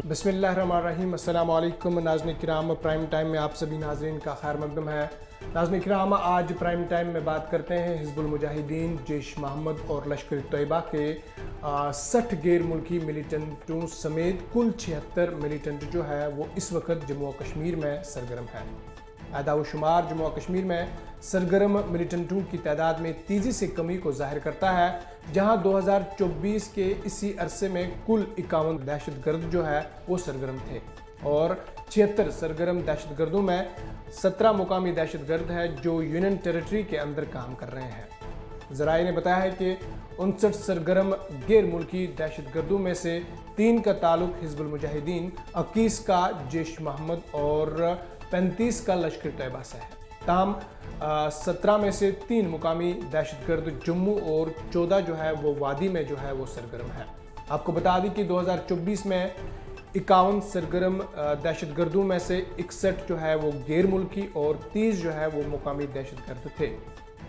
बिस्मिल्लाहिर्रहमानिर्रहीम। अस्सलाम वालेकुम नाज़रीन किराम। प्राइम टाइम में आप सभी नाज़रीन का खैर मक़दम है। नाज़रीन किराम, आज प्राइम टाइम में बात करते हैं हिज़्बुल मुजाहिदीन, जैश मोहम्मद और लश्कर तैयबा के 60 गैर मुल्की मिलिटेंटों समेत कुल 76 मिलिटेंट जो है वो इस वक्त जम्मू और कश्मीर में सरगर्म है। अदाव शुमार जम्मू और कश्मीर में सरगर्म मिलिटेंटों की तादाद में तेज़ी से कमी को जाहिर करता है, जहां 2024 के इसी अरसे में कुल 51 दहशतगर्द जो है वो सरगर्म थे और 76 सरगर्म दहशतगर्दों में 17 मुकामी दहशतगर्द है जो यूनियन टेरिटरी के अंदर काम कर रहे हैं। ज़राए ने बताया है कि 59 सरगर्म गैर मुल्की दहशतगर्दों में से 3 का ताल्लुक हिज़्बुल मुजाहिदीन, 21 का जैश मोहम्मद और 35 का लश्कर तैयबा से है। ताहम 17 में से 3 मुकामी दहशतगर्द जम्मू और 14 जो है वो वादी में जो है वो सरगर्म है। आपको बता दें कि 2024 में 51 सरगर्म दहशतगर्दों में से 61 जो है वो गैर मुल्की और 30 जो है वो मुकामी दहशतगर्द थे।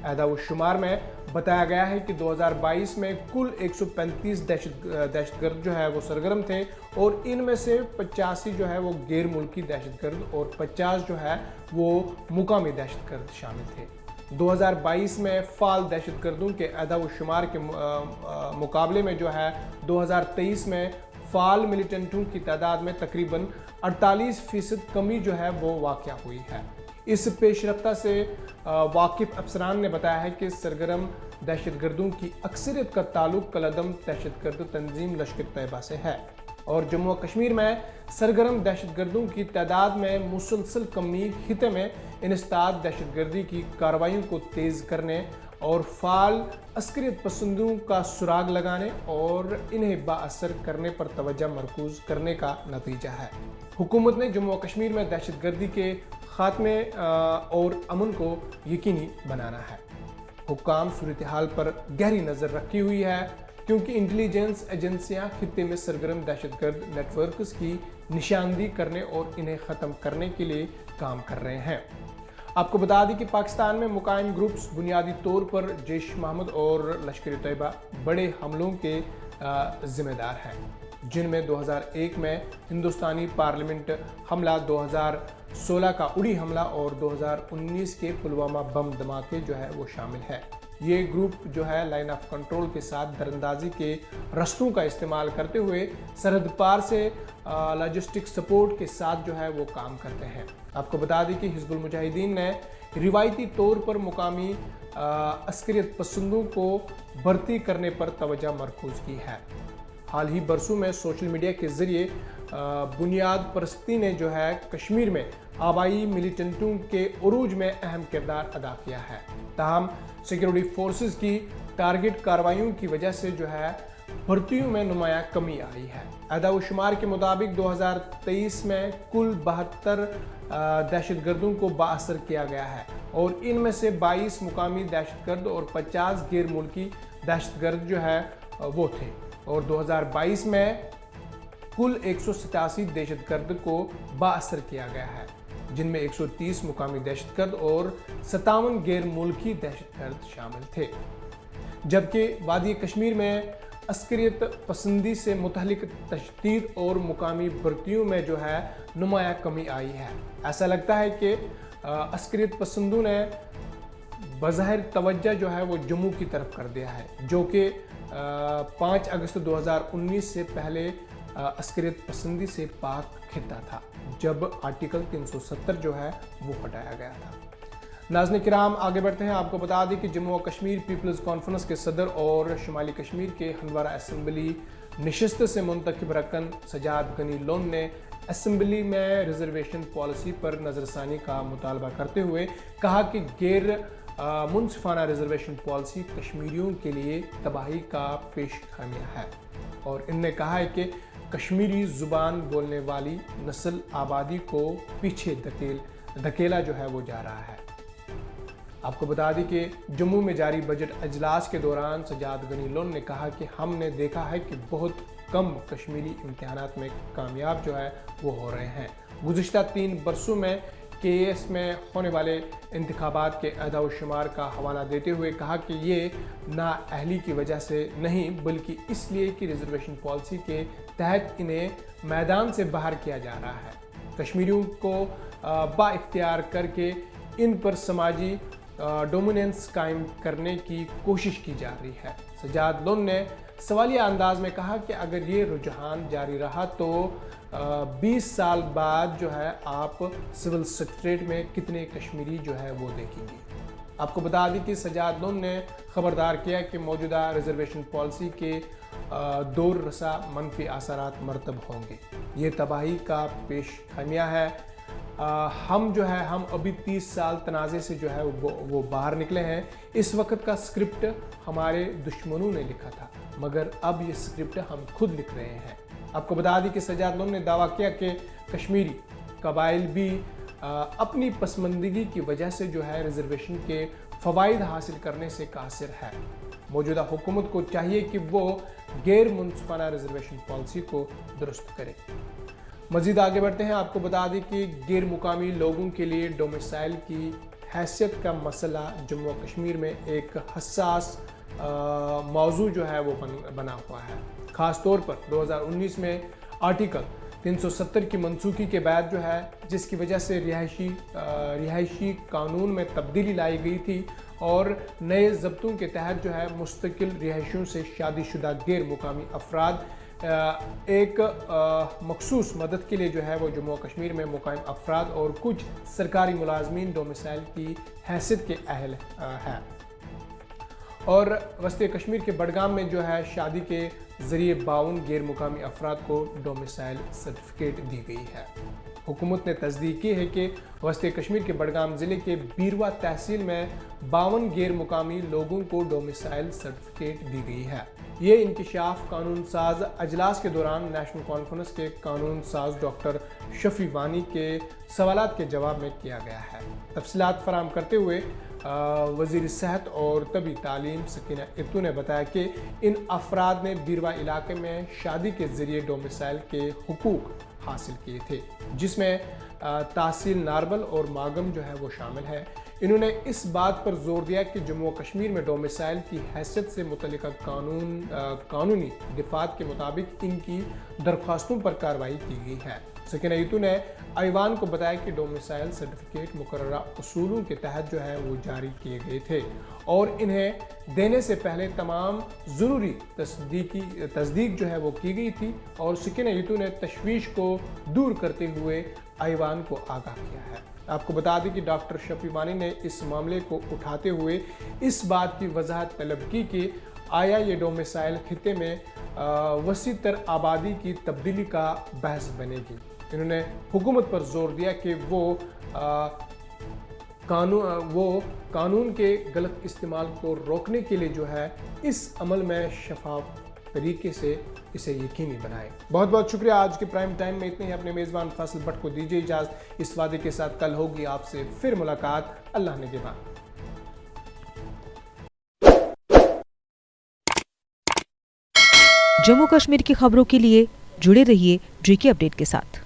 अहदाव शुमार में बताया गया है कि 2022 में कुल 135 दहशतगर्द जो है वो सरगर्म थे और इनमें से 85 जो है वो गैर मुल्की दहशतगर्द और 50 जो है वो मुकामी दहशतगर्द शामिल थे। 2022 में फाल दहशतगर्दों के अहदाव शुमार के मुकाबले में जो है 2023 में फाल मिलिटेंटों की तादाद में तकरीबन 48% कमी जो है वो वाक़या हुई है। इस पेशरफ्ता से वाकिफ अफसरान ने बताया है कि सरगर्म दहशतगर्दों की अक्सरियत का ताल्लुक कलअदम दहशतगर्द तंजीम लश्कर तैयबा से है और जम्मू और कश्मीर में सरगर्म दहशतगर्दों की तादाद में मुसलसल कमी खिते में इंसदाद दहशतगर्दी की कार्रवाइयों को तेज़ करने और फाल अस्करियत पसंदों का सुराग लगाने और इन्हें बाअसर करने पर तवज्जो मरकूज़ करने का नतीजा है। हुकूमत ने जम्मू और कश्मीर में दहशतगर्दी के खात्मे और अमन को यकीनी बनाना है। हुक्काम सूरत हाल पर गहरी नज़र रखी हुई है क्योंकि इंटेलिजेंस एजेंसियां खित्ते में सरगर्म दहशतगर्द नेटवर्क्स की निशानदी करने और इन्हें ख़त्म करने के लिए काम कर रहे हैं। आपको बता दें कि पाकिस्तान में मुकायम ग्रुप्स बुनियादी तौर पर जैश मोहम्मद और लश्कर तैयबा बड़े हमलों के ज़िम्मेदार हैं, जिनमें 2001 में हिंदुस्तानी पार्लियामेंट हमला, 2016 का उड़ी हमला और 2019 के पुलवामा बम धमाके जो है वो शामिल है। ये ग्रुप जो है लाइन ऑफ कंट्रोल के साथ दरअंदाजी के रस्तों का इस्तेमाल करते हुए सरहद पार से लॉजिस्टिक सपोर्ट के साथ जो है वो काम करते हैं। आपको बता दें कि हिज़्बुल मुजाहिदीन ने रिवायती तौर पर मुकामी अस्करियत पसंदों को भर्ती करने पर तवज्जो मरकूज़ की है। हाल ही बरसों में सोशल मीडिया के ज़रिए बुनियाद परस्ती ने जो है कश्मीर में आबाई मिलिटेंटों के उरूज में अहम किरदार अदा किया है। ताहम सिक्योरिटी फोर्सेस की टारगेट कार्रवाइयों की वजह से जो है भर्तियों में नुमाया कमी आई है। अहदाव शुमार के मुताबिक 2023 में कुल 72 दहशतगर्दों को बाअसर किया गया है और इनमें से 22 मुकामी दहशतगर्द और 50 गैर मुल्की दहशतगर्द जो है वो थे और 2022 में कुल 187 दहशतगर्द को बाअसर किया गया है, जिनमें 130 मुकामी दहशतगर्द और 57 गैर मुल्की दहशतगर्द शामिल थे। जबकि वादी कश्मीर में अस्करियत पसंदी से मुतहलिक तशदीद और मुकामी भर्तियों में जो है नुमाया कमी आई है। ऐसा लगता है कि अस्करियत पसंदों ने बज़ाहिर तवज्जो जो है वो जम्मू की तरफ कर दिया है, जो कि 5 अगस्त 2019 से पहले अस्करियत पसंदी से पाक खिता था, जब आर्टिकल 370 जो है वो हटाया गया था। नाज़रीन किराम, आगे बढ़ते हैं। आपको बता दें कि जम्मू और कश्मीर पीपल्स कॉन्फ्रेंस के सदर और शुमाली कश्मीर के हंदवारा असम्बली नशिस्त से मुंतखब रकन सजाद गनी लोन ने असम्बली में रिजर्वेशन पॉलिसी पर नज़रसानी का मुतालबा करते हुए कहा कि गैर मुनसिफाना रिजर्वेशन पॉलिसी कश्मीरियों के लिए तबाही का पेशखामिया है और इनने कहा है कि कश्मीरी ज़ुबान बोलने वाली नस्ल आबादी को पीछे धकेला जो है वो जा रहा है। आपको बता दें कि जम्मू में जारी बजट अजलास के दौरान सजाद गनी लोन ने कहा कि हमने देखा है कि बहुत कम कश्मीरी इम्तिहानात में कामयाब जो है वो हो रहे हैं। गुज़िश्ता 3 बरसों में केएस में होने वाले इंतखाबात के अहदा व शुमार का हवाला देते हुए कहा कि ये नाअहली की वजह से नहीं बल्कि इसलिए कि रिजर्वेशन पॉलिसी के तहत इन्हें मैदान से बाहर किया जा रहा है। कश्मीरियों को बाइख्तियार करके इन पर समाजी डोमिनेंस कायम करने की कोशिश की जा रही है। सजाद लोन ने सवालिया अंदाज में कहा कि अगर ये रुझान जारी रहा तो 20 साल बाद जो है आप सिविल सेक्रेटरीट में कितने कश्मीरी जो है वो देखेंगे। आपको बता दें कि सजाद लोन ने खबरदार किया कि मौजूदा रिजर्वेशन पॉलिसी के दूर रसा मनफी आसारात मरतब होंगे। ये तबाही का पेश खमिया है। हम जो है हम अभी 30 साल तनाज़े से जो है वो बाहर निकले हैं। इस वक्त का स्क्रिप्ट हमारे दुश्मनों ने लिखा था मगर अब ये स्क्रिप्ट हम खुद लिख रहे हैं। आपको बता दी कि सजाद लोन ने दावा किया कि कश्मीरी कबाइल भी अपनी पसमंदगी की वजह से जो है रिजर्वेशन के फ़वाइद हासिल करने से कासिर है। मौजूदा हुकूमत को चाहिए कि वो गैर मुनसिफाना रिजर्वेशन पॉलिसी को दुरुस्त करे। मज़ीद आगे बढ़ते हैं। आपको बता दें कि गैर मुकामी लोगों के लिए डोमिसाइल की हैसियत का मसला जम्मू कश्मीर में एक हसास मौजू जो है वो बना हुआ है। ख़ास तौर पर 2019 में आर्टिकल 370 की मनसूखी के बाद जो है जिसकी वजह से रिहायशी कानून में तब्दीली लाई गई थी और नए ज़ब्तों के तहत जो है मुस्तकिल रिहायशियों से शादीशुदा गैर मुकामी अफराद एक मखसूस मदद के लिए जो है वो जम्मू कश्मीर में मुकाम अफराद और कुछ सरकारी मुलाजमीन डोमिसाइल की हैसियत के अहल है। और वस्ती कश्मीर के बडगाम में जो है शादी के ज़रिए 52 गैर मुकामी अफराद को डोमिसाइल सर्टिफिकेट दी गई है। हुकूमत ने तस्दीक की है कि वस्ती कश्मीर के बडगाम ज़िले के बीरवा तहसील में 52 गैर मुकामी लोगों को डोमिसाइल सर्टिफिकेट दी गई है। ये इंकशाफ कानून साज अजलास के दौरान नेशनल कॉन्फ्रेंस के कानून साज डॉक्टर शफी वानी के सवालात के जवाब में किया गया है। तफसीलात फराहम करते हुए वज़ीर सेहत और तबी तालीम सकीना इत्तू ने बताया कि इन अफराद ने बीरवा इलाके में शादी के ज़रिए डोमिसाइल के हुकूक हासिल किए थे जिसमें तहसील नारबल और मागम जो है वो शामिल है। इन्होंने इस बात पर जोर दिया कि जम्मू कश्मीर में डोमिसाइल की हैसियत से मुतल्लिका कानूनी दिफात के मुताबिक इनकी दरख्वास्तों पर कार्रवाई की गई है। सकीना इत्तू ने ऐवान को बताया कि डोमिसाइल सर्टिफिकेट मुकर्ररा उसूलों के तहत जो है वो जारी किए गए थे और इन्हें देने से पहले तमाम ज़रूरी तस्दीक जो है वो की गई थी और सकीना इत्तू ने तशवीश को दूर करते हुए ऐवान को आगाह किया है। आपको बता दें कि डॉक्टर शफी वानी ने इस मामले को उठाते हुए इस बात की वजाहत तलब की कि आया ये डोमिसाइल खिते में वसी तर आबादी की तब्दीली का बहस बनेगी। इन्होंने हुकूमत पर जोर दिया कि वो कानून के गलत इस्तेमाल को रोकने के लिए जो है इस अमल में शफाफ तरीके से इसे यकीनी बनाए। बहुत बहुत शुक्रिया। आज के प्राइम टाइम में इतने ही। अपने मेज़बान फासिल भट्ट को दीजिए इजाज़त। इस वादे के साथ कल होगी आपसे फिर मुलाकात। अल्लाह निगहबान। जम्मू कश्मीर की खबरों के लिए जुड़े रहिए JK अपडेट के साथ।